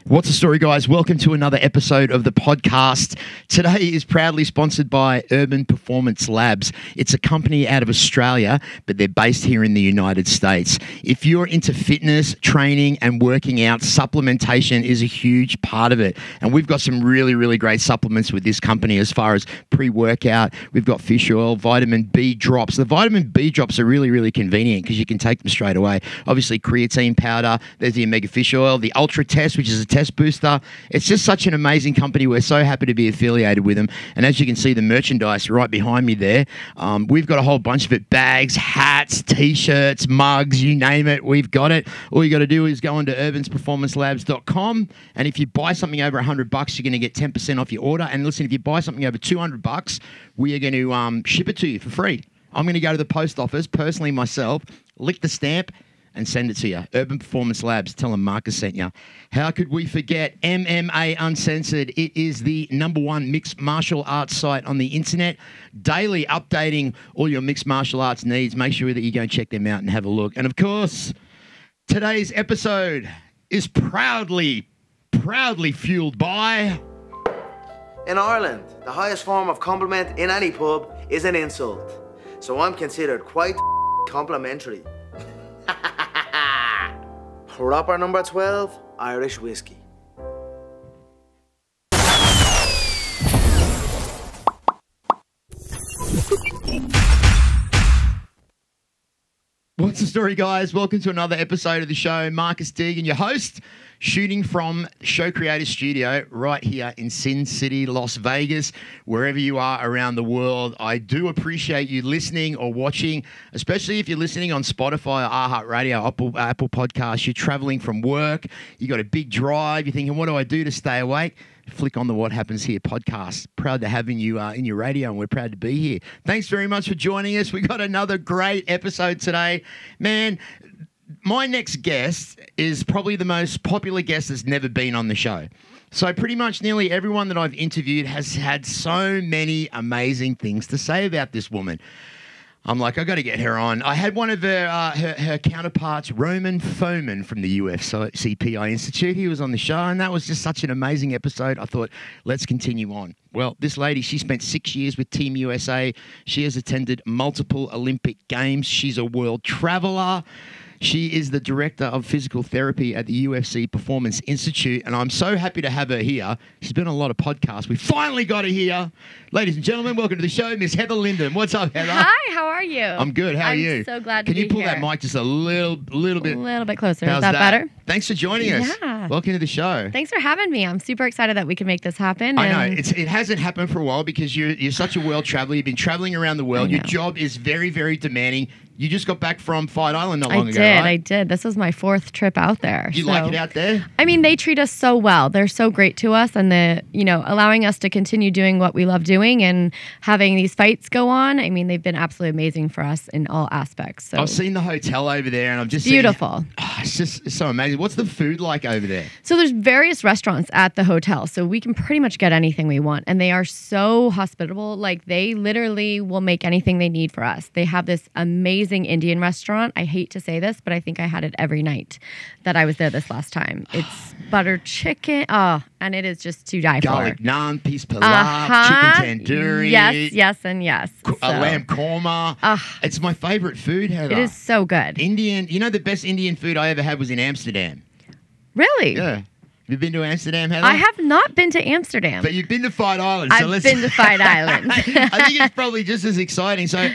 What's the story, guys? Welcome to another episode of the podcast. Today is proudly sponsored by Urban Performance Labs. It's a company out of Australia, but they're based here in the United States. If you're into fitness, training, and working out, supplementation is a huge part of it. And we've got some really great supplements with this company as far as pre-workout. We've got fish oil, vitamin B drops. The vitamin B drops are really convenient because you can take them straight away. Obviously, creatine powder. There's the omega fish oil, the Ultra Test, which is a test booster. It's just such an amazing company. We're so happy to be affiliated with them. And as you can see, the merchandise right behind me there, we've got a whole bunch of it. Bags, hats, t-shirts, mugs, you name it. We've got it. All you got to do is go on to urbansperformancelabs.com. And if you buy something over $100, you're going to get 10% off your order. And listen, if you buy something over $200, we are going to ship it to you for free. I'm going to go to the post office, personally myself, lick the stamp, and send it to you. Urban Performance Labs. Tell them Marcus sent you. How could we forget MMA Uncensored? It is the #1 mixed martial arts site on the internet. Daily updating all your mixed martial arts needs. Make sure that you go and check them out and have a look. And of course, today's episode is proudly fueled by... In Ireland, the highest form of compliment in any pub is an insult. So I'm considered quite complimentary. Proper No.12 Irish Whiskey. What's the story, guys? Welcome to another episode of the show. Marcus Deegan, your host, shooting from Show Creator Studio right here in Sin City, Las Vegas, wherever you are around the world. I do appreciate you listening or watching, especially if you're listening on Spotify or iHeartRadio, Apple Podcasts. You're traveling from work, you got a big drive, you're thinking, what do I do to stay awake? Flick on the What Happens Here podcast. Proud to have you in your radio, and we're proud to be here. Thanks very much for joining us. We got another great episode today. Man, my next guest is probably the most popular guest that's never been on the show. So pretty much nearly everyone that I've interviewed has had so many amazing things to say about this woman. I'm like, I got to get her on. I had one of her counterparts, Roman Foeman from the UFC PI Institute. He was on the show, and that was just such an amazing episode. I thought, let's continue on. Well, this lady, she spent 6 years with Team USA. She has attended multiple Olympic Games. She's a world traveler. She is the director of physical therapy at the UFC Performance Institute, and I'm so happy to have her here. She's been on a lot of podcasts. We finally got her here. Ladies and gentlemen, welcome to the show, Miss Heather Linden. What's up, Heather? Hi, how are you? I'm good. How are you? I'm so glad to be here. Can you pull that mic just a little bit? A little bit closer. How's Is that better? Thanks for joining us. Yeah. Welcome to the show. Thanks for having me. I'm super excited that we can make this happen. I know. It hasn't happened for a while because you're such a world traveler. You've been traveling around the world. Your job is very demanding. You just got back from Fight Island not long ago, right? I did. This was my 4th trip out there. You like it out there? I mean, they treat us so well. They're so great to us, and allowing us to continue doing what we love doing and having these fights go on. I mean, they've been absolutely amazing for us in all aspects. So I've seen the hotel over there, and I've just beautiful. It's so amazing. What's the food like over there? So there's various restaurants at the hotel, so we can pretty much get anything we want, and they are so hospitable. Like, they literally will make anything they need for us. They have this amazing Indian restaurant. I hate to say this, but I think I had it every night that I was there this last time. It's butter chicken, and it is just to die Garlic for. naan, piece pilaf, chicken tandoori. Yes, and yes. A lamb korma. It's my favorite food, Heather. It is so good. Indian. You know, the best Indian food I ever had was in Amsterdam. Really? Yeah. Have you been to Amsterdam, Heather? I have not been to Amsterdam. But you've been to Fight Island. So I've been to Fight Island. I think it's probably just as exciting. So,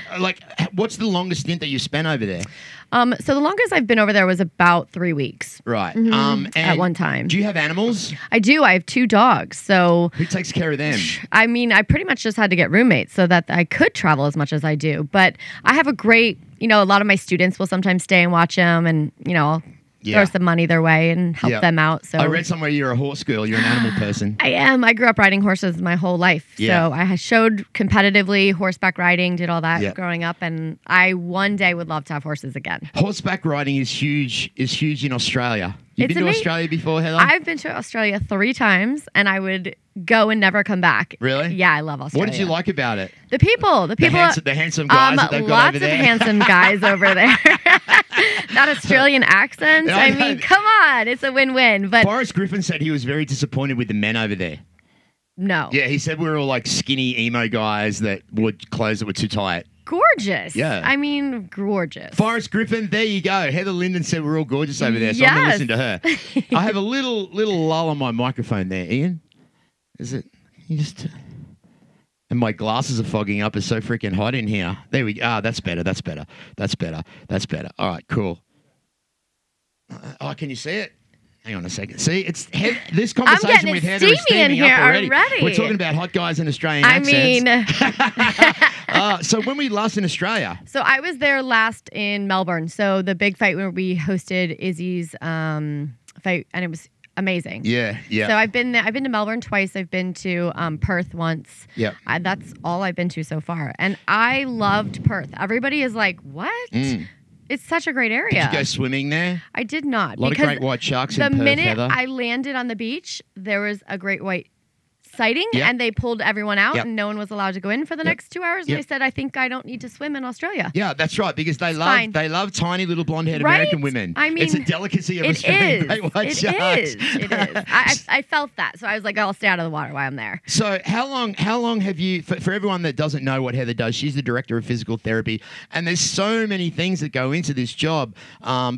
what's the longest stint that you spent over there? So the longest I've been over there was about 3 weeks. Right. And at one time. Do you have animals? I do. I have 2 dogs. So who takes care of them? I mean, I pretty much just had to get roommates so that I could travel as much as I do. But I have a great, a lot of my students will sometimes stay and watch them, and throw some money their way and help them out. So I read somewhere you're a horse girl. You're an animal person. I am. I grew up riding horses my whole life. Yeah. So I showed competitively horseback riding, did all that growing up, and I one day would love to have horses again. Horseback riding is huge in Australia. You've been to Australia before, Heather? I've been to Australia 3 times, and I would go and never come back. Really? Yeah, I love Australia. What did you like about it? The people. The handsome guys that they've got over there. Lots of handsome guys over there. That Australian accent. I mean, come on. It's a win-win. But Forrest Griffin said he was very disappointed with the men over there. No. Yeah, he said we were all like skinny emo guys that wore clothes that were too tight. Gorgeous. Yeah. I mean, gorgeous. Forrest Griffin, there you go. Heather Linden said we're all gorgeous over there, so I'm going to listen to her. I have a little lull on my microphone there, Ian. Is it? You just... And my glasses are fogging up. It's so freaking hot in here. There we go. Ah, that's better. That's better. That's better. That's better. All right, cool. Oh, can you see it? Hang on a second. See, it's this conversation with Heather is steaming up already. We're talking about hot guys in Australian accents. So when were you last in Australia? So I was there last in Melbourne. So the big fight where we hosted Izzy's fight, and it was amazing. Yeah. So I've been to Melbourne twice. I've been to Perth once. Yeah. That's all I've been to so far, and I loved Perth. Everybody is like, "What?" It's such a great area. Did you go swimming there? I did not. A lot of great white sharks in Perth, The minute Heather. I landed on the beach, there was a great white sighting, and they pulled everyone out, and no one was allowed to go in for the next 2 hours. And I said, I think I don't need to swim in Australia. Yeah, that's right, because they love tiny little blonde-haired Right? American women. I mean, it's a delicacy of Australian great white sharks. It is. I felt that, so I was like, I'll stay out of the water while I'm there. So how long have you, for everyone that doesn't know what Heather does, she's the director of physical therapy, and there's so many things that go into this job.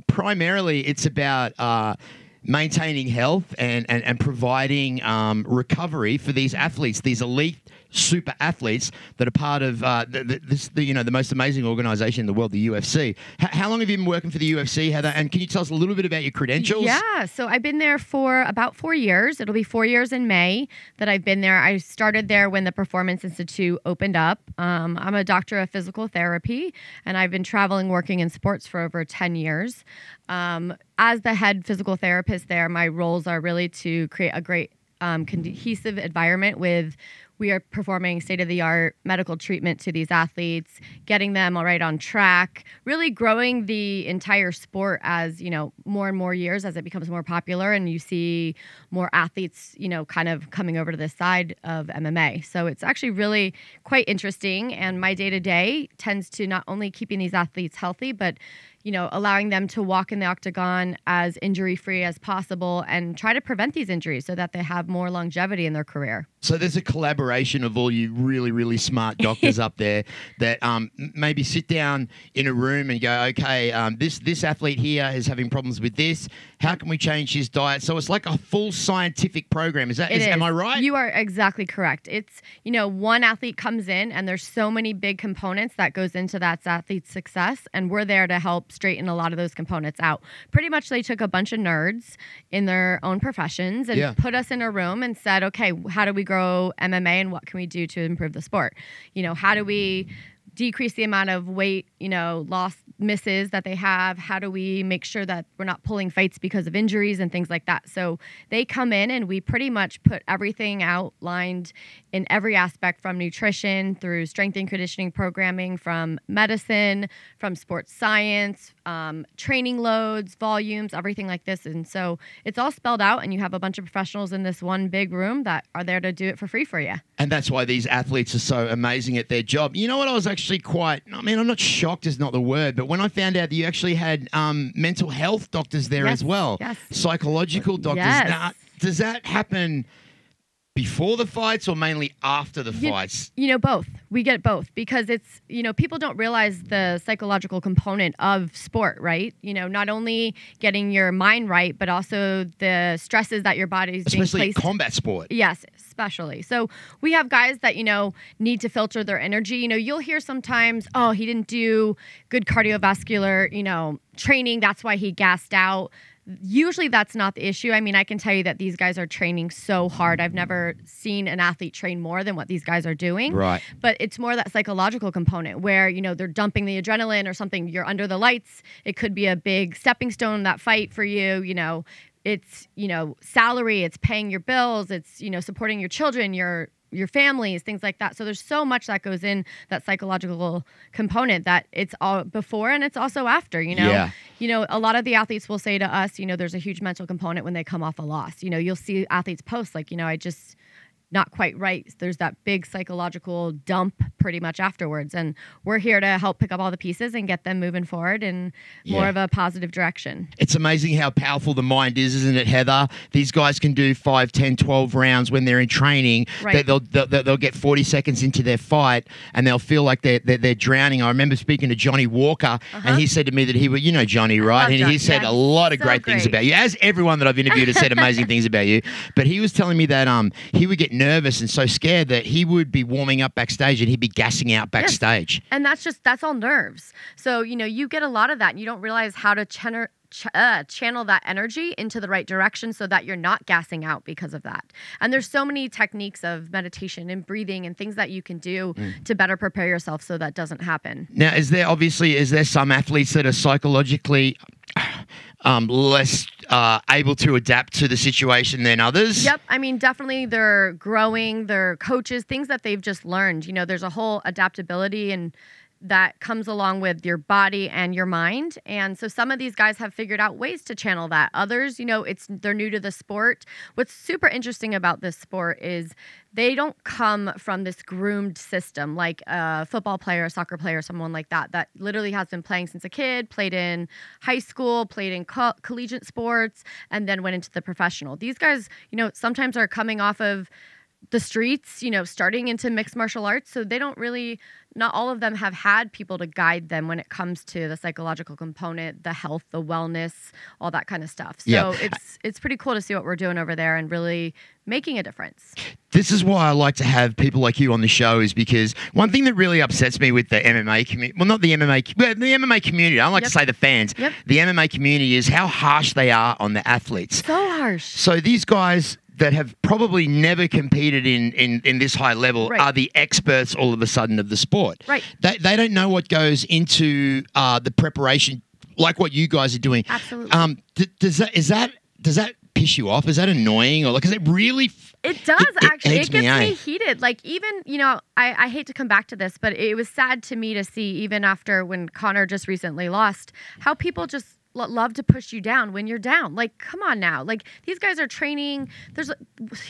Primarily, it's about maintaining health and providing recovery for these athletes, these elite super athletes that are part of the most amazing organization in the world, the UFC. How long have you been working for the UFC, Heather? And can you tell us a little bit about your credentials? Yeah, so I've been there for about 4 years. It'll be 4 years in May that I've been there. I started there when the Performance Institute opened up. I'm a doctor of physical therapy, and I've been traveling, working in sports for over 10 years. As the head physical therapist there, my roles are really to create a great cohesive environment we are performing state-of-the-art medical treatment to these athletes, getting them all right on track, really growing the entire sport as, more and more years as it becomes more popular and you see more athletes, kind of coming over to this side of MMA. So it's actually really quite interesting. And my day-to-day tends to not only keeping these athletes healthy, but allowing them to walk in the octagon as injury-free as possible and try to prevent these injuries so that they have more longevity in their career. So there's a collaboration of all you really, really smart doctors up there that maybe sit down in a room and go, okay, this athlete here is having problems with this. How can we change his diet? So it's like a full scientific program. Am I right? You are exactly correct. It's, one athlete comes in and there's so many big components that goes into that athlete's success, and we're there to help straighten a lot of those components out. Pretty much they took a bunch of nerds in their own professions and put us in a room and said, okay, how do we grow MMA and what can we do to improve the sport? How do we decrease the amount of weight, loss misses that they have? How do we make sure that we're not pulling fights because of injuries and things like that? So they come in and we pretty much put everything outlined in every aspect, from nutrition through strength and conditioning programming, from medicine, from sports science, training loads, volumes, everything like this. And so it's all spelled out, and you have a bunch of professionals in this one big room that are there to do it for free for you. And that's why these athletes are so amazing at their job. You know what? I was actually I'm not shocked is not the word, but when I found out that you actually had mental health doctors there as well, psychological doctors. Now, does that happen before the fights or mainly after the fights? Both. We get both because it's, people don't realize the psychological component of sport, right? Not only getting your mind right, but also the stresses that your body's being placed. Especially combat sport. Yes, especially. So we have guys that, need to filter their energy. You'll hear sometimes, oh, he didn't do good cardiovascular, training. That's why he gassed out. Usually that's not the issue. I mean, I can tell you that these guys are training so hard. I've never seen an athlete train more than what these guys are doing. Right. But it's more that psychological component where, they're dumping the adrenaline or something. You're under the lights. It could be a big stepping stone, that fight for you. It's, salary, it's paying your bills, it's, supporting your children, your families, things like that. So there's so much that goes in that psychological component that it's all before and it's also after, a lot of the athletes will say to us, there's a huge mental component when they come off a loss. You'll see athletes post like, not quite right. There's that big psychological dump pretty much afterwards. And we're here to help pick up all the pieces and get them moving forward in more of a positive direction. It's amazing how powerful the mind is, isn't it, Heather? These guys can do 5, 10, 12 rounds when they're in training. Right. They'll get 40 seconds into their fight and they'll feel like they're drowning. I remember speaking to Johnny Walker and he said to me that you know Johnny, right? And he said a lot of great things about you. As everyone that I've interviewed has said amazing things about you. But he was telling me that he would get nervous and so scared that he would be warming up backstage and he'd be gassing out backstage. Yes. And that's all nerves. So, you get a lot of that and you don't realize how to channel that energy into the right direction so that you're not gassing out because of that. And there's so many techniques of meditation and breathing and things that you can do to better prepare yourself so that doesn't happen. Now, is there some athletes that are psychologically less able to adapt to the situation than others? Yep. I mean, definitely they're growing, they're coaches, things that they've just learned. There's a whole adaptability and that comes along with your body and your mind. And so some of these guys have figured out ways to channel that. Others, they're new to the sport. What's super interesting about this sport is they don't come from this groomed system like a football player, a soccer player, someone like that literally has been playing since a kid, played in high school, played in collegiate sports, and then went into the professional. These guys, sometimes are coming off of the streets, starting into mixed martial arts. So they don't really, not all of them have had people to guide them when it comes to the psychological component, the health, the wellness, all that kind of stuff. So it's pretty cool to see what we're doing over there and really making a difference. This is why I like to have people like you on the show, is because one thing that really upsets me with the MMA community, well, not the MMA, but the MMA community, I don't like to say the fans, the MMA community, is how harsh they are on the athletes. So harsh. So these guys that have probably never competed in this high level are the experts all of a sudden of the sport. Right. They don't know what goes into the preparation, like what you guys are doing. Absolutely. Does that piss you off? Is that annoying? Or because it really... It does, actually. It gets me out. heated. Like, even, I hate to come back to this, but it was sad to me to see, even after when Conor just recently lost, how people just love to push you down when you're down. Like, come on now. Like, these guys are training.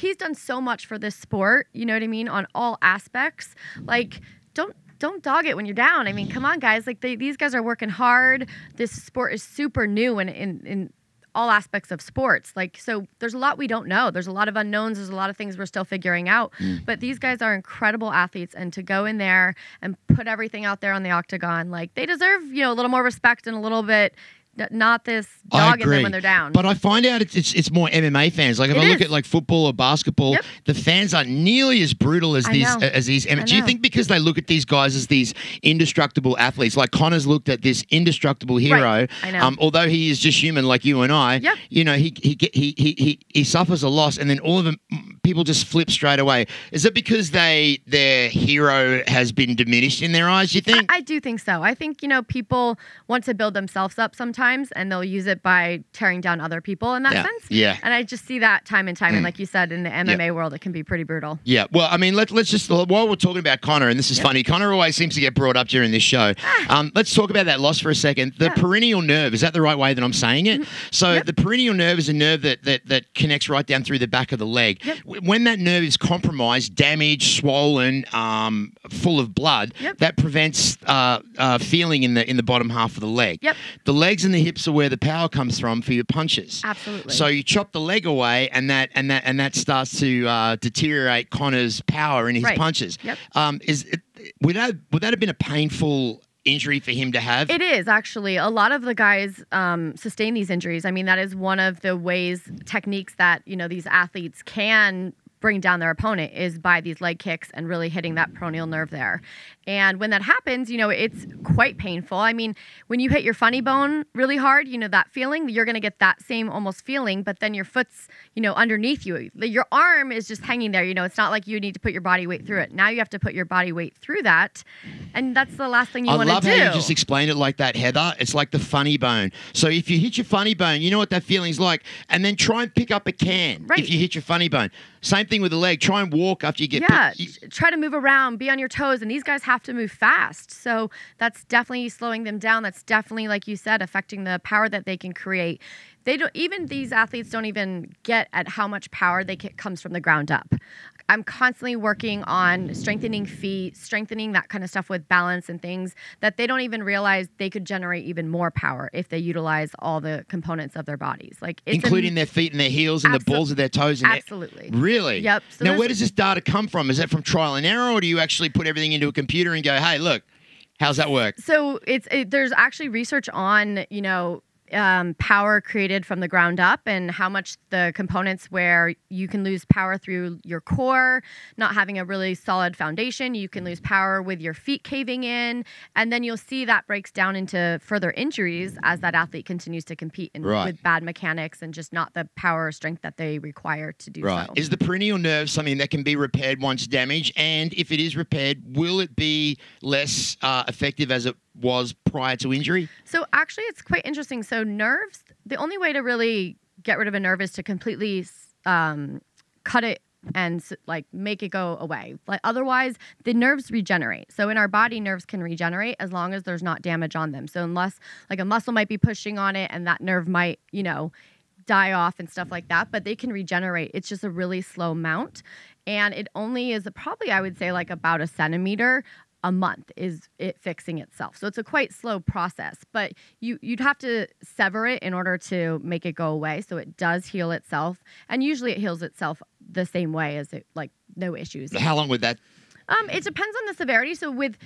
He's done so much for this sport, you know what I mean, on all aspects. Like, don't dog it when you're down. I mean, come on, guys. Like, these guys are working hard. This sport is super new in all aspects of sports. Like, so there's a lot we don't know. There's a lot of unknowns. There's a lot of things we're still figuring out. But these guys are incredible athletes, and to go in there and put everything out there on the octagon, like, they deserve, a little more respect and a little bit, not this dogging them when they're down. But I find out it's more MMA fans. Like, if I look at like football or basketball, the fans aren't nearly as brutal as these. Do you think because they look at these guys as these indestructible athletes? Like, Conor's looked at this indestructible hero. Right. I know. Although he is just human like you and I. Yep. He suffers a loss, and then all of them people just flip straight away. Is it because their hero has been diminished in their eyes? You think? I do think so. I think people want to build themselves up sometimes, and they'll use it by tearing down other people in that sense. Yeah. And I just see that time and time. And like you said, in the MMA world, it can be pretty brutal. Yeah. Well, I mean, let's just, while we're talking about Conor, and this is funny, Conor always seems to get brought up during this show. Let's talk about that loss for a second. The perennial nerve, is that the right way that I'm saying it? So the perennial nerve is a nerve that connects right down through the back of the leg. When that nerve is compromised, damaged, swollen, full of blood, that prevents feeling in the bottom half of the leg. The legs and the hips are where the power comes from for your punches. Absolutely. So you chop the leg away, and that starts to deteriorate Conor's power in his punches. Would that have been a painful injury for him to have? It is, actually. A lot of the guys sustain these injuries. I mean, that is one of the techniques that these athletes can bring down their opponent, is by these leg kicks and really hitting that peroneal nerve there. And when that happens, it's quite painful. I mean, when you hit your funny bone really hard, that feeling, you're going to get that same almost feeling, but then your foot's, underneath you. Your arm is just hanging there. It's not like you need to put your body weight through it. Now you have to put your body weight through that. And that's the last thing you want to do. I love how you just explained it like that, Heather. It's like the funny bone. So if you hit your funny bone, you know what that feeling's like. And then try and pick up a can if you hit your funny bone. Same thing with the leg. Try and walk after you get try to move around, be on your toes, and these guys have to move fast. So that's definitely slowing them down. That's definitely, like you said, affecting the power that they can create. they don't, even these athletes don't even get at how much power comes from the ground up. I'm constantly working on strengthening feet, strengthening that kind of stuff with balance and things that they don't even realize they could generate even more power if they utilize all the components of their bodies. Like including their feet and their heels and the balls of their toes. And absolutely. Really? Yep. So now, where does this data come from? Is that from trial and error, or do you actually put everything into a computer and go, hey, look, how's that work? So there's actually research on, power created from the ground up and how much the components where you can lose power through your core, not having a really solid foundation. You can lose power with your feet caving in. And then you'll see that breaks down into further injuries as that athlete continues to compete with bad mechanics and just not the power or strength that they require to do so. Is the peroneal nerve something that can be repaired once damaged? And if it is repaired, will it be less effective as it was prior to injury? So actually, it's quite interesting. So nerves, the only way to really get rid of a nerve is to completely cut it and like make it go away. Like otherwise, the nerves regenerate. So in our body, nerves can regenerate as long as there's not damage on them. So unless like a muscle might be pushing on it and that nerve might, die off and stuff like that, but they can regenerate. It's just a really slow mount. And it only is probably, I would say, like about a centimeter a month is it fixing itself. So it's a quite slow process, but you'd have to sever it in order to make it go away. So it does heal itself. And usually it heals itself the same way as it, like no issues. How long would that? It depends on the severity. So with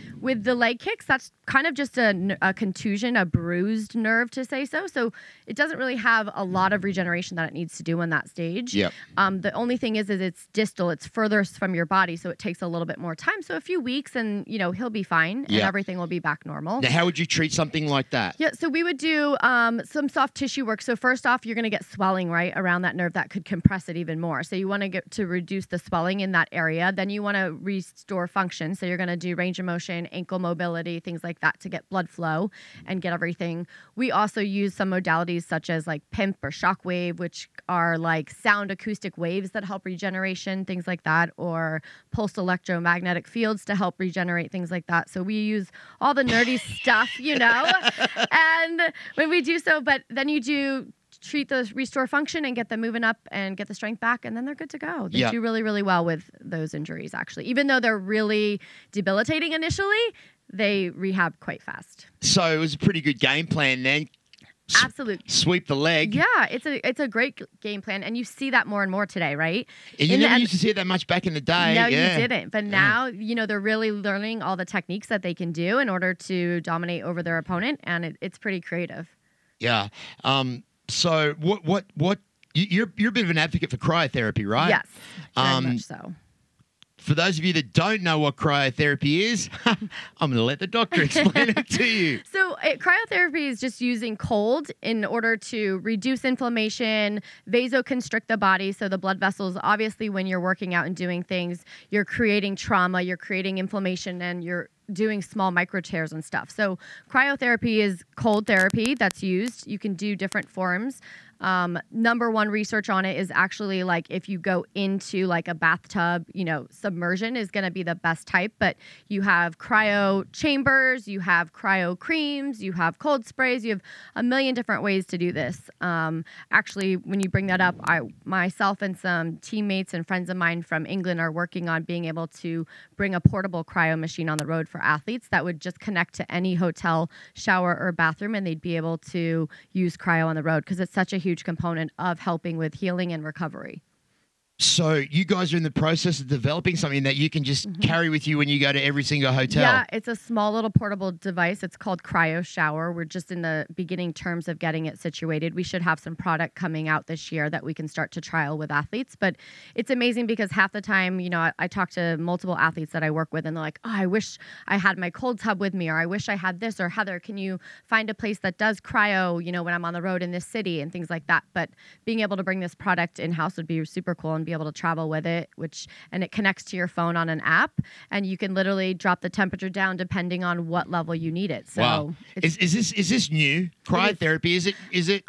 the leg kicks, that's kind of just a contusion, a bruised nerve to say so. So it doesn't really have a lot of regeneration that it needs to do in that stage. Yep. The only thing is it's distal. It's furthest from your body, so it takes a little bit more time. So a few weeks and, he'll be fine and everything will be back normal. Now, how would you treat something like that? Yeah, so we would do some soft tissue work. So first off, you're going to get swelling, right, around that nerve that could compress it even more. So you want to get to reduce the swelling in that area. Then you want to restore function. So you're going to do range of motion, ankle mobility, things like that to get blood flow and get everything. We also use some modalities such as like PIMP or shockwave, which are like sound acoustic waves that help regeneration, things like that, or pulsed electromagnetic fields to help regenerate, things like that. So we use all the nerdy stuff, and when we do so, but then you do treat the restore function and get them moving up and get the strength back, and then they're good to go. They do really, really well with those injuries, actually. Even though they're really debilitating initially, they rehab quite fast. So it was a pretty good game plan then. Absolutely. Sweep the leg. Yeah, it's a great game plan, and you see that more and more today, right? And you never used to see it that much back in the day. No, you didn't. But now, they're really learning all the techniques that they can do in order to dominate over their opponent, and it's pretty creative. Yeah. So what you're a bit of an advocate for cryotherapy, right? Yes, very much so. For those of you that don't know what cryotherapy is, I'm going to let the doctor explain it to you. So cryotherapy is just using cold in order to reduce inflammation, vasoconstrict the body. So the blood vessels, obviously, when you're working out and doing things, you're creating trauma, you're creating inflammation, and you're doing small micro tears and stuff. So cryotherapy is cold therapy that's used. You can do different forms. Number one research on it is actually like if you go into like a bathtub, submersion is going to be the best type, but you have cryo chambers, you have cryo creams, you have cold sprays, you have a million different ways to do this. Actually, when you bring that up, myself and some teammates and friends of mine from England are working on being able to bring a portable cryo machine on the road for athletes that would just connect to any hotel shower or bathroom, and they'd be able to use cryo on the road because it's such a huge component of helping with healing and recovery. So you guys are in the process of developing something that you can just carry with you when you go to every single hotel. Yeah, it's a small little portable device. It's called Cryo Shower. We're just in the beginning terms of getting it situated. We should have some product coming out this year that we can start to trial with athletes. But it's amazing because half the time, I talk to multiple athletes that I work with and they're like, oh, I wish I had my cold tub with me, or I wish I had this, or Heather, can you find a place that does cryo, when I'm on the road in this city and things like that. But being able to bring this product in-house would be super cool and be able to travel with it, and it connects to your phone on an app, and you can literally drop the temperature down depending on what level you need it. So wow. Is this new? Cryotherapy? Is it?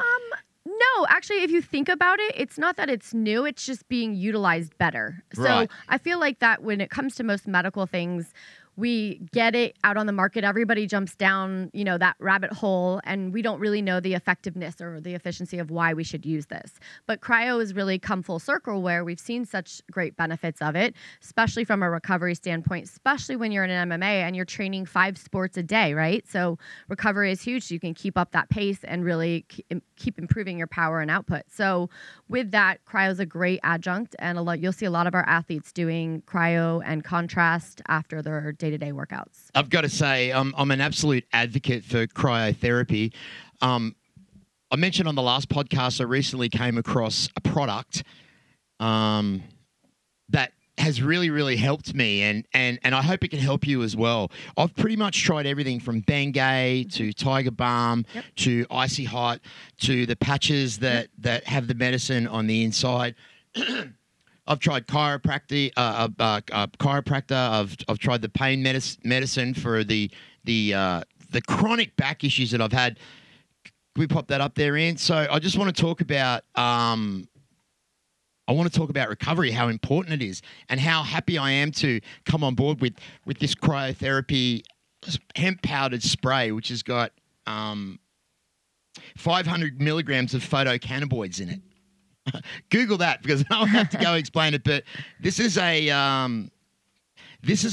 No, actually, if you think about it, it's not that it's new, it's just being utilized better. So right. I feel like that when it comes to most medical things, we get it out on the market. Everybody jumps down, that rabbit hole, and we don't really know the effectiveness or the efficiency of why we should use this. But cryo has really come full circle where we've seen such great benefits of it, especially from a recovery standpoint, especially when you're in an MMA and you're training 5 sports a day, right? So recovery is huge. So you can keep up that pace and really keep improving your power and output. So with that, cryo is a great adjunct, and you'll see a lot of our athletes doing cryo and contrast after their day-to-day workouts. I've got to say, I'm an absolute advocate for cryotherapy. I mentioned on the last podcast, I recently came across a product that has really, really helped me, and I hope it can help you as well. I've pretty much tried everything from Bengay to Tiger Balm to Icy Hot to the patches that have the medicine on the inside. I've tried chiropractor. I've tried the pain medicine for the chronic back issues that I've had. Can we pop that up there, Ian? So I just want to talk about recovery, how important it is, and how happy I am to come on board with this cryotherapy hemp powdered spray, which has got 500 milligrams of photocannabinoids in it. Google that, because I don't have to go explain it. But this is a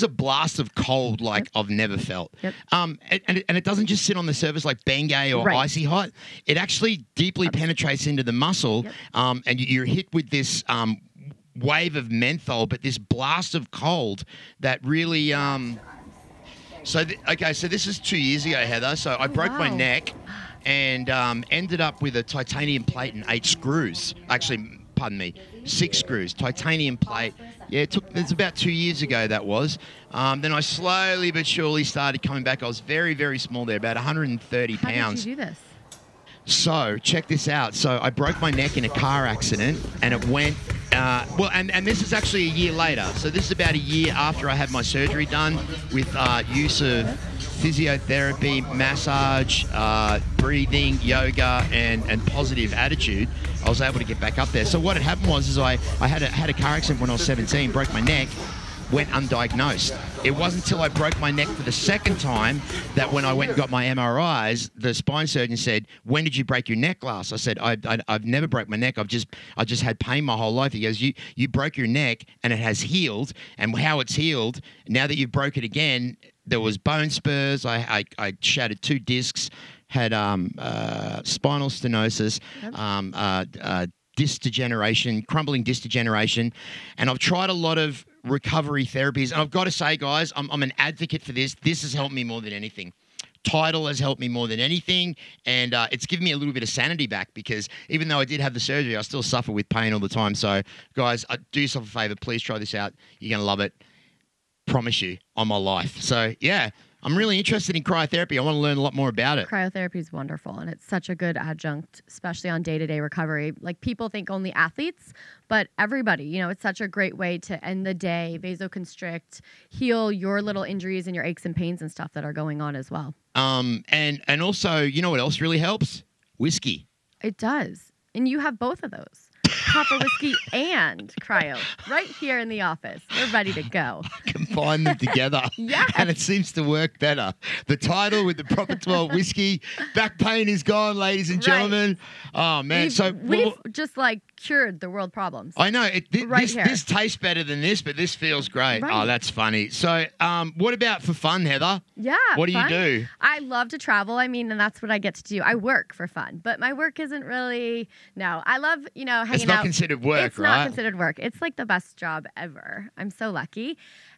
blast of cold like I've never felt. Yep. And it doesn't just sit on the surface like Bengay or Icy Hot. It actually deeply penetrates into the muscle, and you're hit with this wave of menthol, but this blast of cold that really. So this is 2 years ago, Heather. So I broke my neck. And ended up with a titanium plate and 8 screws. Actually, pardon me, 6 screws, titanium plate. Yeah, it's about 2 years ago that was. Then I slowly but surely started coming back. I was very, very small there, about 130 pounds. How did you do this? So check this out. So I broke my neck in a car accident, and it went. And this is actually a year later. So this is about a year after I had my surgery done, with use of physiotherapy, massage, breathing, yoga, and positive attitude. I was able to get back up there. So what had happened was I had a car accident when I was 17, broke my neck, went undiagnosed. It wasn't until I broke my neck for the second time that when I went and got my MRIs, the spine surgeon said, "When did you break your neck last?" I said, I've never broke my neck. I just had pain my whole life. He goes, you broke your neck and it has healed. And how it's healed, now that you've broke it again, there was bone spurs. I shattered 2 discs, had spinal stenosis, disc degeneration, crumbling disc degeneration. And I've tried a lot of recovery therapies. And I've got to say, guys, I'm an advocate for this. This has helped me more than anything. Tidl has helped me more than anything, and it's given me a little bit of sanity back, because even though I did have the surgery, I still suffer with pain all the time. So, guys, do yourself a favor. Please try this out. You're going to love it. Promise you, on my life. So, yeah, I'm really interested in cryotherapy. I want to learn a lot more about it. Cryotherapy is wonderful, and it's such a good adjunct, especially on day-to-day recovery. Like, people think only athletes, but everybody, it's such a great way to end the day, vasoconstrict, heal your little injuries and your aches and pains and stuff that are going on as well. And also, you know what else really helps? Whiskey. It does. And you have both of those. Proper whiskey and cryo right here in the office. We're ready to go. Combine them together. Yeah. And it seems to work better. The Tidl with the Proper 12 whiskey. Back pain is gone, ladies and gentlemen. Oh, man. We've just cured the world problems. I know. This tastes better than this, but this feels great. Right. Oh, that's funny. So what about for fun, Heather? Yeah. What do you do? I love to travel. And that's what I get to do. I work for fun, but my work isn't really, I love, hanging out. It's not considered work, it's not considered work. It's the best job ever. I'm so lucky.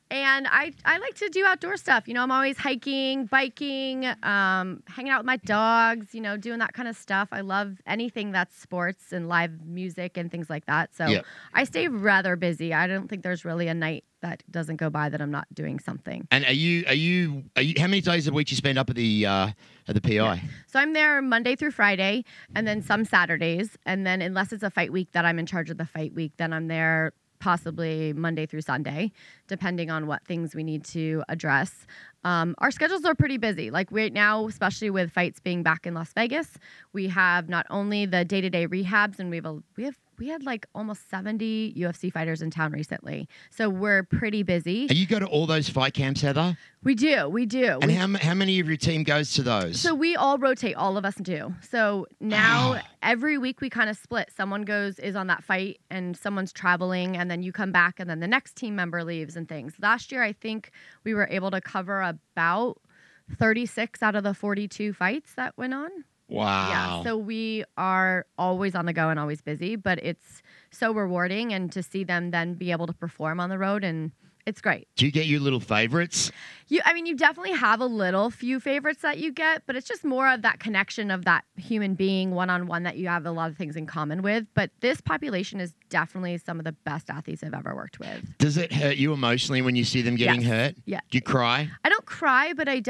And I like to do outdoor stuff. I'm always hiking, biking, hanging out with my dogs, doing that kind of stuff. I love anything that's sports and live music and things like that. So I stay rather busy. I don't think there's really a night that doesn't go by that I'm not doing something. And are you how many days a week you spend up at the PI? Yeah. So I'm there Monday through Friday, and then some Saturdays. And then unless it's a fight week that I'm in charge of the fight week, then I'm there possibly Monday through Sunday, depending on what things we need to address. Our schedules are pretty busy. Right now, especially with fights being back in Las Vegas, we have not only the day-to-day rehabs, and we have we had like almost 70 UFC fighters in town recently. So we're pretty busy. And you go to all those fight camps, Heather? We do. And how many of your team goes to those? So we all rotate. All of us do. So now every week we kind of split. Someone is on that fight and someone's traveling, and then you come back and then the next team member leaves and things. Last year, I think we were able to cover about 36 out of the 42 fights that went on. Wow. Yeah. So we are always on the go and always busy, but it's so rewarding, and to see them then be able to perform on the road, and it's great. Do you get your little favorites? You definitely have a few favorites that you get, but it's just more of that connection of that human being one-on-one that you have a lot of things in common with. But this population is definitely some of the best athletes I've ever worked with. Does it hurt you emotionally when you see them getting hurt? Yeah. Do you cry? I don't cry, but I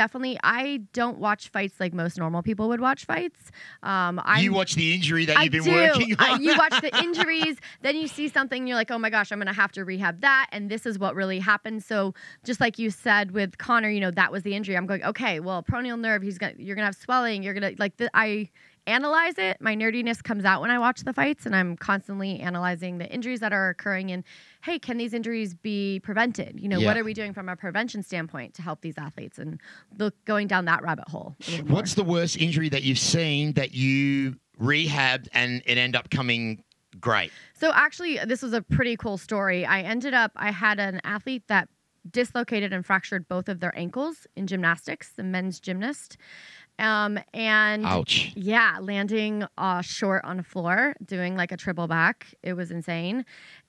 don't watch fights like most normal people would watch fights. You watch the injury that you've been working on? You watch the injuries, then you see something, and you're like, oh my gosh, I'm going to have to rehab that, and this is what really happened. So just like you said with Conor, that was the injury. I'm going, okay, well, peroneal nerve, you're going to have swelling. You're going to, I analyze it. My nerdiness comes out when I watch the fights, and I'm constantly analyzing the injuries that are occurring, and hey, can these injuries be prevented? What are we doing from a prevention standpoint to help these athletes, and going down that rabbit hole. What's the worst injury that you've seen that you rehabbed and it ended up coming great? So actually, this was a pretty cool story. I had an athlete that dislocated and fractured both of their ankles in gymnastics, the men's gymnast. And ouch. Yeah, landing short on the floor, doing like a triple back. It was insane.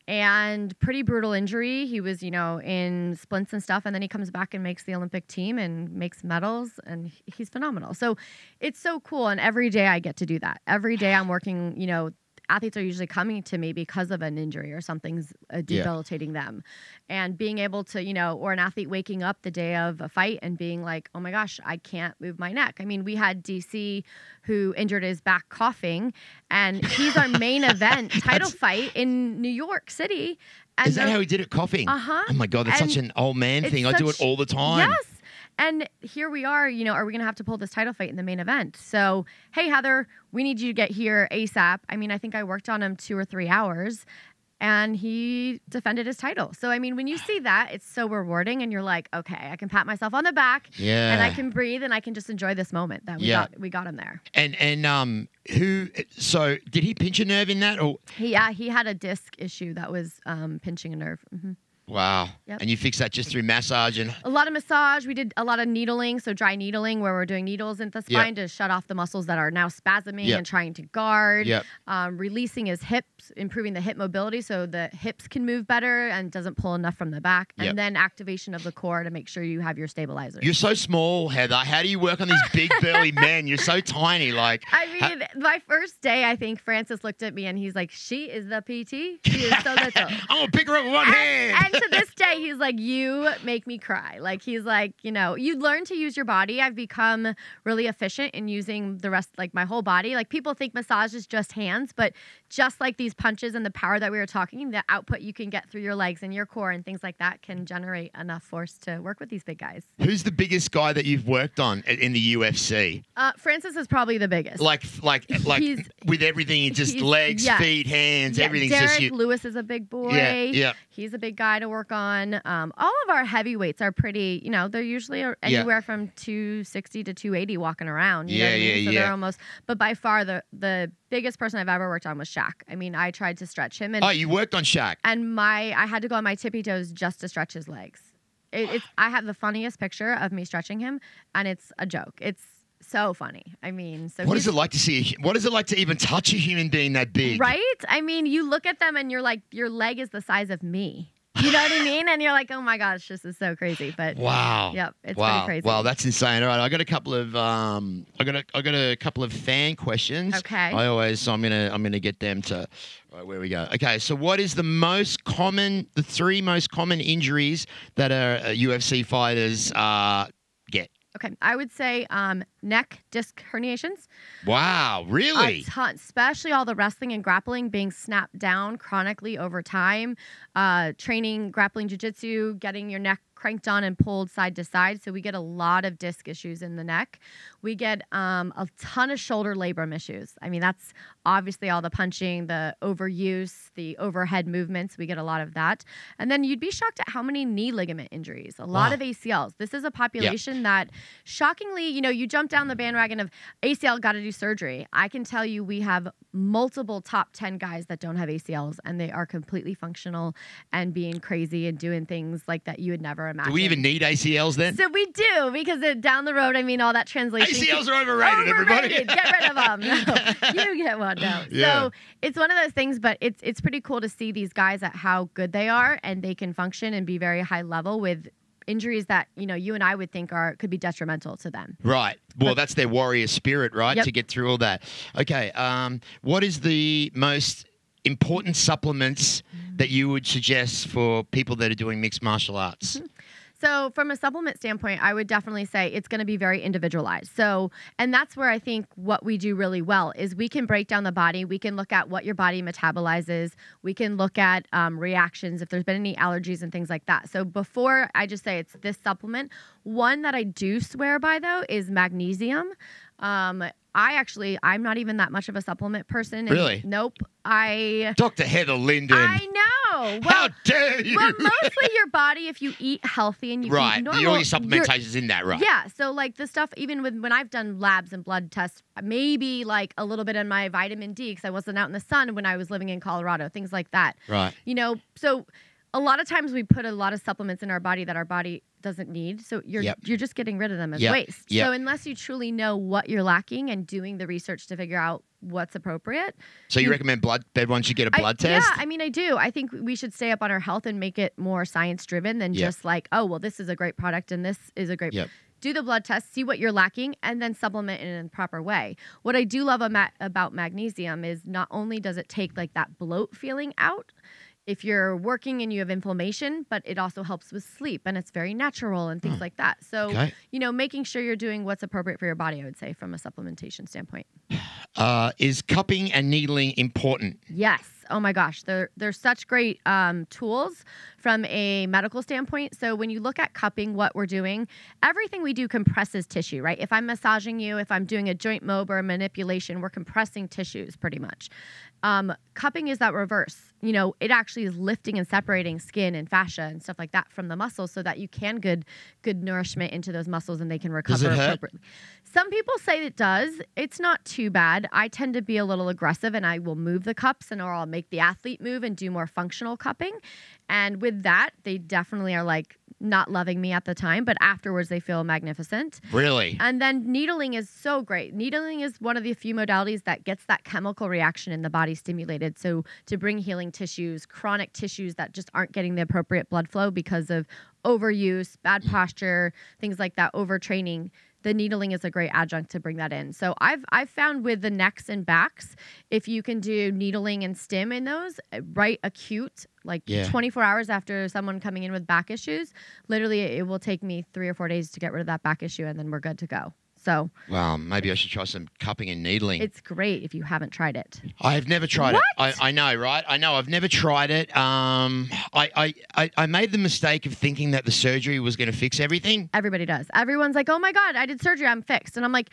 And pretty brutal injury. He was, in splints and stuff. And then he comes back and makes the Olympic team and makes medals. And he's phenomenal. So it's so cool. And every day I get to do that. Every day I'm working, athletes are usually coming to me because of an injury or something's debilitating them. And being able to, or an athlete waking up the day of a fight and being like, oh my gosh, I can't move my neck. I mean, we had DC who injured his back coughing, and he's our main event title fight in New York City. And is that how he did it, coughing? Uh-huh. Oh my God, that's such an old man thing. I do it all the time. Yes. And here we are, are we going to have to pull this title fight in the main event? So, hey, Heather, we need you to get here ASAP. I mean, I think I worked on him 2 or 3 hours, and he defended his title. So, I mean, when you see that, it's so rewarding, and you're like, okay, I can pat myself on the back, and I can breathe, and I can just enjoy this moment that we got him there. So did he pinch a nerve in that? Or? Yeah, he had a disc issue that was pinching a nerve. Mm-hmm. Wow. Yep. And you fix that just through massage and... A lot of massage. We did a lot of needling, so dry needling, where we're doing needles in the spine to shut off the muscles that are now spasming and trying to guard. Releasing his hips, improving the hip mobility so the hips can move better and doesn't pull enough from the back. And then activation of the core to make sure you have your stabilizer. You're so small, Heather. How do you work on these big burly men? You're so tiny. Like, I mean, my first day, I think Francis looked at me and he's like, she is the PT. She is so little. I'm going to pick her up with one hand. And to this day, he's like, you make me cry. Like, he's like, you learn to use your body. I've become really efficient in using the rest, like my whole body. Like, people think massage is just hands, but just like these punches and the power that we were talking, the output you can get through your legs and your core and things like that can generate enough force to work with these big guys. Who's the biggest guy that you've worked on in the UFC? Francis is probably the biggest. Like with everything, just legs, feet, hands, everything's Derek just you. Lewis is a big boy. Yeah. He's a big guy to work on. All of our heavyweights are pretty, they're usually anywhere from 260 to 280 walking around. You know what I mean? So they're almost, but by far the biggest person I've ever worked on was Shaq. I mean, I tried to stretch him. And, you worked on Shaq. And I had to go on my tippy toes just to stretch his legs. I have the funniest picture of me stretching him, and it's a joke. It's so funny. I mean, what is it like to see? What is it like to even touch a human being that big? Right? I mean, you look at them and you're like, your leg is the size of me. You know what I mean? And you're like, oh my gosh, this is so crazy. But wow, yep, it's pretty crazy. Wow, that's insane. All right, I got a couple of I got a couple of fan questions. Okay. I'm gonna get them to. All right, where we go. Okay, so what is the 3 most common injuries that UFC fighters get? Okay, I would say neck disc herniations. Wow, really? A ton, especially all the wrestling and grappling being snapped down chronically over time. Training grappling jiu-jitsu, getting your neck cranked on and pulled side to side. So we get a lot of disc issues in the neck. We get a ton of shoulder labrum issues. I mean, that's obviously all the punching, the overuse, the overhead movements. We get a lot of that. And then you'd be shocked at how many knee ligament injuries, a lot of ACLs. This is a population that shockingly, you jump down the bandwagon of ACL, got to do surgery. I can tell you we have multiple top 10 guys that don't have ACLs and they are completely functional and being crazy and doing things like that you would never imagine. Do we even need ACLs then? So we do, because down the road, I mean, all that translation. ACLs are overrated, everybody. Get rid of them. No, you get one. No. Yeah. So it's one of those things, but it's pretty cool to see these guys at how good they are and they can function and be very high level with injuries that, you and I would think could be detrimental to them. Right. Well, that's their warrior spirit, right? Yep. To get through all that. Okay. What is the most important supplements that you would suggest for people that are doing mixed martial arts? So from a supplement standpoint, I would definitely say it's going to be very individualized. So, and that's where I think what we do really well is we can break down the body. We can look at what your body metabolizes. We can look at reactions, if there's been any allergies and things like that. So before I just say it's this supplement, one that I do swear by though is magnesium. I'm not even that much of a supplement person. Really? Nope. Dr. Heather Linden. I know. Well, how dare you? Well, mostly your body, if you eat healthy and you eat normal. All your supplementation's in that, right? Yeah. So like the stuff, even when I've done labs and blood tests, maybe like a little bit in my vitamin D because I wasn't out in the sun when I was living in Colorado, things like that. Right. So a lot of times we put a lot of supplements in our body that our body doesn't need. So you're just getting rid of them as waste. So unless you truly know what you're lacking and doing the research to figure out what's appropriate. So you recommend once you get a blood test? Yeah, I mean, I do. I think we should stay up on our health and make it more science driven than just like, oh, well, this is a great product and this is a great Do the blood test, see what you're lacking, and then supplement it in a proper way. What I do love about magnesium is not only does it take like that bloat feeling out, if you're working and you have inflammation, but it also helps with sleep and it's very natural and things like that. So, making sure you're doing what's appropriate for your body, I would say, from a supplementation standpoint. Is cupping and needling important? Yes. Oh my gosh, they're such great tools from a medical standpoint. So when you look at cupping, what we're doing, everything we do compresses tissue, right? If I'm massaging you, if I'm doing a joint mob or a manipulation, we're compressing tissues pretty much. Cupping is that reverse. It actually is lifting and separating skin and fascia and stuff like that from the muscles so that you can good nourishment into those muscles and they can recover Does it hurt? appropriately. Some people say it does. It's not too bad. I tend to be a little aggressive and I will move the cups or I'll make the athlete move and do more functional cupping. And with that, they definitely are like not loving me at the time, but afterwards they feel magnificent. Really? And then needling is so great. Needling is one of the few modalities that gets that chemical reaction in the body stimulated. So to bring healing tissues, chronic tissues that just aren't getting the appropriate blood flow because of overuse, bad posture, things like that, overtraining, the needling is a great adjunct to bring that in. So I've found with the necks and backs, if you can do needling and stim in those, right acute, like 24 hours after someone coming in with back issues, literally it will take me 3 or 4 days to get rid of that back issue and then we're good to go. So, well, maybe I should try some cupping and needling. It's great if you haven't tried it. I have never tried it. I know, right? I know. I've never tried it. I made the mistake of thinking that the surgery was going to fix everything. Everybody does. Everyone's like, oh my God, I did surgery, I'm fixed. And I'm like,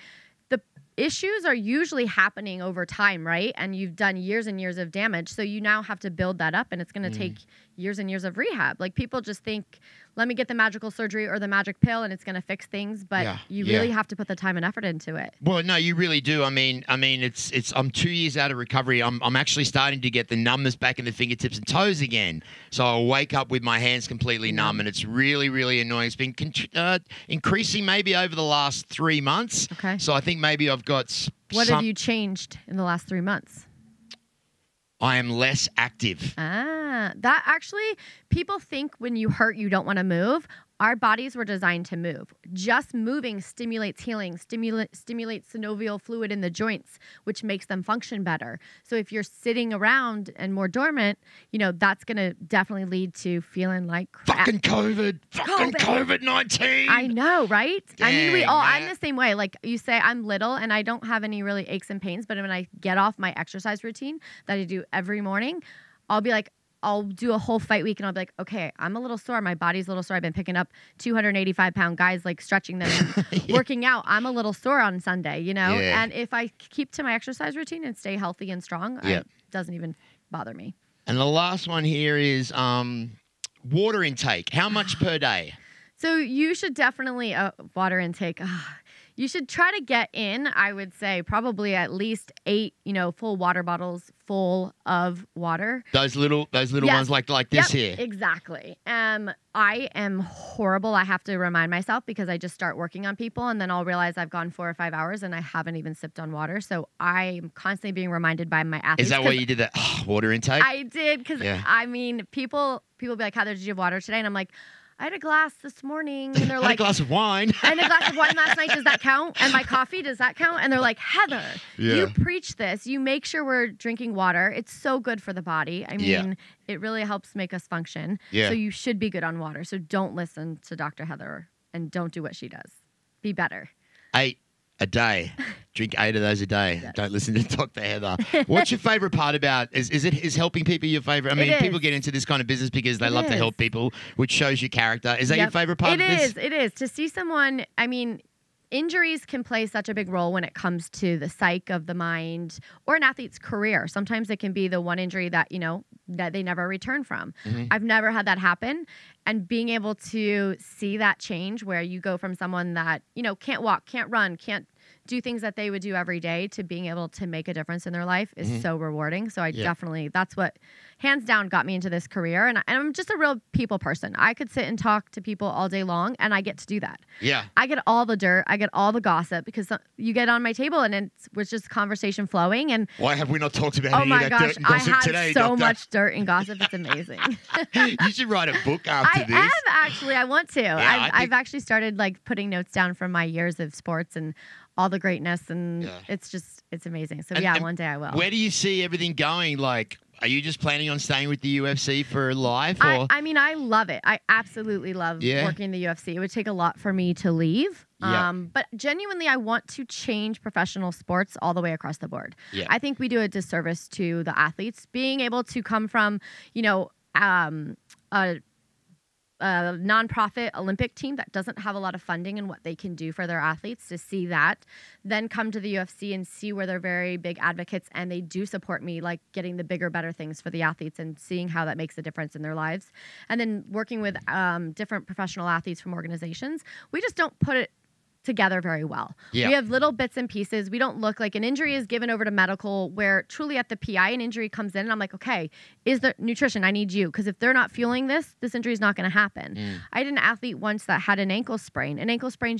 the issues are usually happening over time, right? And you've done years and years of damage. So you now have to build that up and it's going to take years and years of rehab. Like people just think, let me get the magical surgery or the magic pill and it's going to fix things, but you really have to put the time and effort into it. Well, no, you really do. I mean, it's. I'm 2 years out of recovery. I'm actually starting to get the numbness back in the fingertips and toes again. So I'll wake up with my hands completely numb, and it's really, really annoying. It's been increasing maybe over the last 3 months. Okay. So I think maybe I've got. What have you changed in the last 3 months? I am less active. That actually, people think when you hurt, you don't want to move. Our bodies were designed to move. Just moving stimulates healing, stimulates synovial fluid in the joints, which makes them function better. So if you're sitting around and more dormant, that's going to definitely lead to feeling like crap. Fucking COVID-19. I know, right? Dang, I mean, I'm the same way. Like you say, I'm little and I don't have any really aches and pains, but when I get off my exercise routine that I do every morning, I'll be like, I'll do a whole fight week and I'll be like, okay, I'm a little sore. My body's a little sore. I've been picking up 285-pound guys, like stretching them and working out. I'm a little sore on Sunday, you know? Yeah. And if I keep to my exercise routine and stay healthy and strong, it doesn't even bother me. And the last one here is water intake. How much per day? So you should definitely, water intake. You should try to get in, I would say, probably at least 8, full water bottles full of water. Those little ones like this here. Exactly. I am horrible. I have to remind myself because I just start working on people and then I'll realize I've gone 4 or 5 hours and I haven't even sipped on water. So I'm constantly being reminded by my athletes. Is that why you did that water intake? I did because, people be like, Heather, did you have water today? And I'm like, I had a glass this morning. And they're like, a glass of wine. I had a glass of wine last night. Does that count? And my coffee, does that count? And they're like, Heather, you preach this. You make sure we're drinking water. It's so good for the body. I mean, it really helps make us function. Yeah. So you should be good on water. So don't listen to Dr. Heather and don't do what she does. Be better. 8 a day. Drink 8 of those a day. Yes. Don't listen to Dr. Heather. What's your favorite part about is helping people your favorite? I mean, people get into this kind of business because they love to help people, which shows your character. Is that your favorite part of this? It is. To see someone, I mean, injuries can play such a big role when it comes to the psyche of the mind or an athlete's career. Sometimes it can be the one injury that, that they never return from. Mm-hmm. I've never had that happen. And being able to see that change where you go from someone that, can't walk, can't run, can't do things that they would do every day to being able to make a difference in their life is so rewarding. So I definitely, that's what hands down got me into this career. And I'm just a real people person. I could sit and talk to people all day long and I get to do that. Yeah. I get all the dirt. I get all the gossip because you get on my table and it's just conversation flowing. And why have we not talked about any of that dirt and gossip today, so Doctor? Much dirt and gossip. It's amazing. You should write a book after this. I am actually. I want to. Yeah, I've actually started putting notes down from my years of sports and all the greatness, and it's amazing. So one day I will. Where do you see everything going? Like, are you just planning on staying with the UFC for life? Or? I mean, I love it. I absolutely love working in the UFC. It would take a lot for me to leave. But genuinely, I want to change professional sports all the way across the board. Yeah. I think we do a disservice to the athletes. Being able to come from, a nonprofit Olympic team that doesn't have a lot of funding and what they can do for their athletes, to see that, then come to the UFC and see where they're very big advocates and they do support me, like getting the bigger, better things for the athletes and seeing how that makes a difference in their lives. And then working with different professional athletes from organizations, we just don't put it together very well. Yeah. We have little bits and pieces. We don't look like an injury is given over to medical where truly at the PI an injury comes in and I'm like, okay, is there nutrition? I need you. Because if they're not fueling this injury is not going to happen. I had an athlete once that had an ankle sprain. An ankle sprain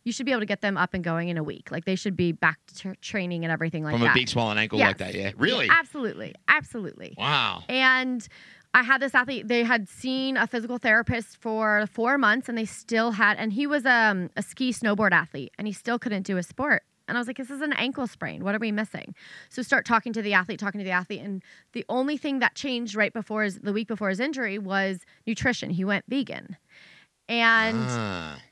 you should be able to get them up and going in a week. Like they should be back to training and everything like that. From a big swollen ankle like that, yeah. Really? Absolutely. Absolutely. Wow. And I had this athlete, they had seen a physical therapist for 4 months and they still had, and he was a ski snowboard athlete and he still couldn't do a sport. And I was like, this is an ankle sprain. What are we missing? So start talking to the athlete. And the only thing that changed the week before his injury was nutrition. He went vegan. And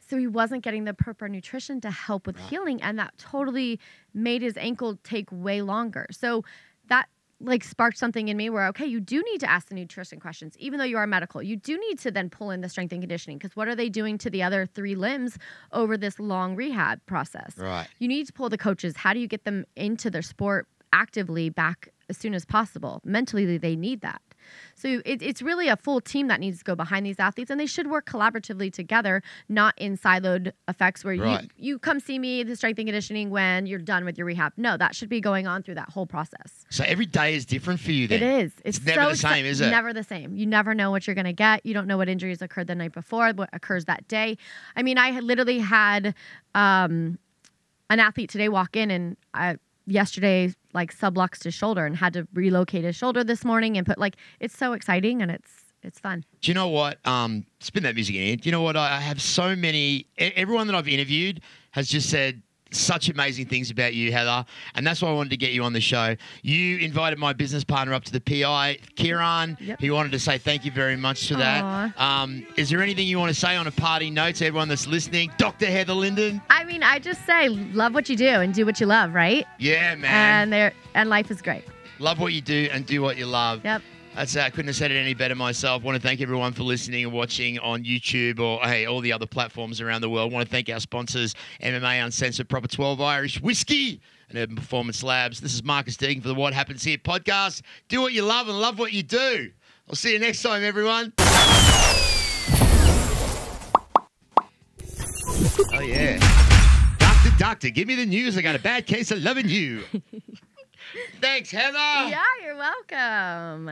so he wasn't getting the proper nutrition to help with healing. And that totally made his ankle take way longer. So that sparked something in me where, okay, you do need to ask the nutrition questions, even though you are medical. You do need to then pull in the strength and conditioning because what are they doing to the other 3 limbs over this long rehab process? Right. You need to pull the coaches. How do you get them into their sport actively back as soon as possible? Mentally, they need that. So it's really a full team that needs to go behind these athletes, and they should work collaboratively together, not in siloed effects where you come see me, the strength and conditioning, when you're done with your rehab. No, that should be going on through that whole process. So every day is different for you then? It is. It's never the same, is it? Never the same. You never know what you're going to get. You don't know what injuries occurred the night before, what occurs that day. I mean, I had literally had an athlete today walk in and yesterday subluxed his shoulder and had to relocate his shoulder this morning and it's so exciting and it's fun. Do you know what? Spin that music in here. Do you know what? I have so many, everyone that I've interviewed has just said such amazing things about you, Heather, and that's why I wanted to get you on the show. You invited my business partner up to the PI, Kieran. Yep. He wanted to say thank you very much for that. Is there anything you want to say on a party note to everyone that's listening? Dr. Heather Linden? I mean, I just say love what you do and do what you love, right? Yeah, man. And life is great. Love what you do and do what you love. Yep. That's couldn't have said it any better myself. Want to thank everyone for listening and watching on YouTube or hey, all the other platforms around the world. Want to thank our sponsors, MMA Uncensored, Proper 12 Irish Whiskey, and Urban Performance Labs. This is Marcus Deegan for the What Happens Here podcast. Do what you love and love what you do. I'll see you next time, everyone. Oh, yeah. Doctor, give me the news. I got a bad case of loving you. Thanks, Heather. Yeah, you're welcome.